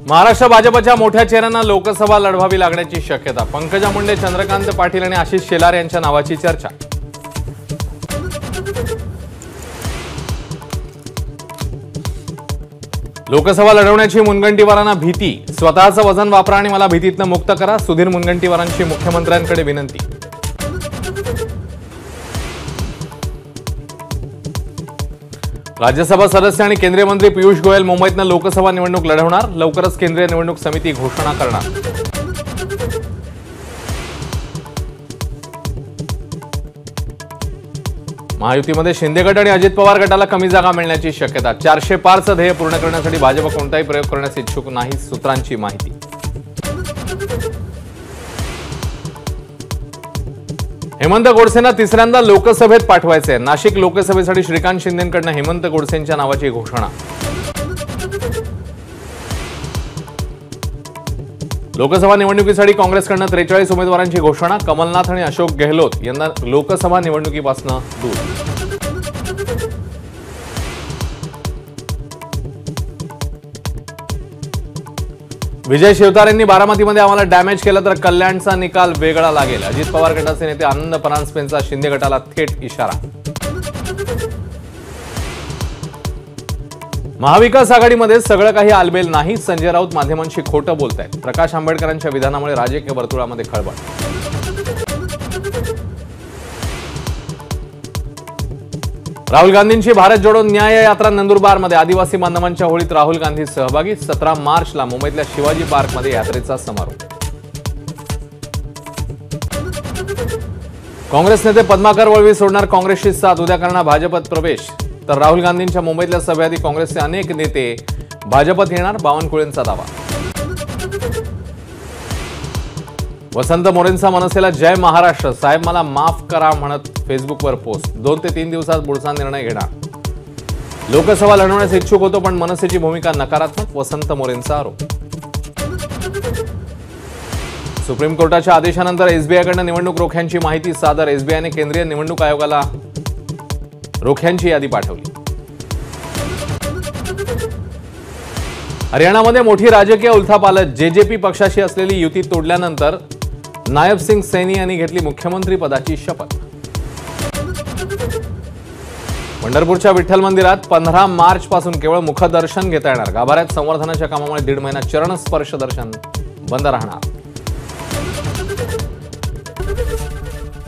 महाराष्ट्र भाजपच्या मोठ्या चेहऱ्यांना लोकसभा लढवावी लागण्याची शक्यता। पंकजा मुंडे, चंद्रकांत पाटील आणि आशिष शेलार यांच्या नावाची चर्चा। लोकसभा लढवण्याची मुनगंटीवारांना भीती। स्वतःचं वजन वापरा आणि मला भीतीतनं मुक्त करा, सुधीर मुनगंटीवारांची मुख्यमंत्र्यांकडे विनंती। राज्यसभा सदस्य आणि केंद्रीय मंत्री पियुष गोयल मुंबईतनं लोकसभा निवडणूक लढवणार। लवकरच केंद्रीय निवडणूक समिती घोषणा करणार। महायुतीमध्ये शिंदे गट आणि अजित पवार गटाला कमी जागा मिळण्याची शक्यता। 400 पारचं ध्येय पूर्ण करण्यासाठी भाजप कोणताही प्रयोग करण्यास इच्छुक नाही, सूत्रांची माहिती। हेमंत गोडसेंना तिसऱ्यांदा लोकसभेत पाठवायचे। नाशिक लोकसभेसाठी श्रीकांत शिंदेंकडून हेमंत गोडसेंच्या नावाची घोषणा। लोकसभा निवडणुकीसाठी काँग्रेसकडून 43 उमेदवारांची घोषणा। कमलनाथ आणि अशोक गेहलोत यांना लोकसभा निवडणुकीपासून दूर। विजय शिवतारेंनी बारामतीमध्ये आम्हाला डॅमेज केलं तर कल्याणचा निकाल वेगळा लागेल। अजित पवार गटाचे नेते आनंद परांजपेंचा शिंदे गटाला थेट इशारा। महाविकास आघाडीमध्ये सगळं काही आलबेल नाही, संजय राऊत माध्यमांशी खोटं बोलतायत। प्रकाश आंबेडकरांच्या विधानामुळे राजकीय वर्तुळामध्ये खळबळ। राहुल गांधींची भारत जोडो न्याय यात्रा नंदुरबारमध्ये। आदिवासी बांधवांच्या होळीत राहुल गांधी सहभागी। 17 मार्चला मुंबईतल्या शिवाजी पार्कमध्ये यात्रेचा समारोप। काँग्रेस नेते पद्माकर वळवी सोडणार काँग्रेसची साथ, उद्या करणार भाजपत प्रवेश। तर राहुल गांधींच्या मुंबईतल्या सभेआधी काँग्रेसचे अनेक नेते भाजपत येणार, बावनकुळेंचा दावा। वसंत मोरेंचा मनसेला जय महाराष्ट्र, साहेब मला माफ करा म्हणत फेसबुकवर पोस्ट। 2 ते 3 दिवसात पुढचा निर्णय घेणार। लोकसभा लढवण्यास इच्छुक होतो पण मनसेची भूमिका नकारात्मक, वसंत मोरेंचा आरोप। सुप्रीम कोर्टाच्या आदेशानंतर एसबीआयकडून निवडणूक रोख्यांची माहिती सादर। एसबीआयने केंद्रीय निवडणूक आयोगाला रोख्यांची यादी पाठवली। हरियाणामध्ये मोठी राजकीय उलथापालट। जेजेपी पक्षाशी असलेली युती तोडल्यानंतर नायब सिंग सैनी यांनी घेतली मुख्यमंत्री पदाची शपथ। पंढरपूरच्या विठ्ठल मंदिरात 15 मार्च पासून केवळ मुखदर्शन घेता येणार। गाभाऱ्यात संवर्धनाच्या कामामुळे 1.5 महिना चरण स्पर्श दर्शन बंद राहणार।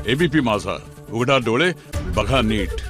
एबीपी माझा, उघडा डोळे बघा नीट।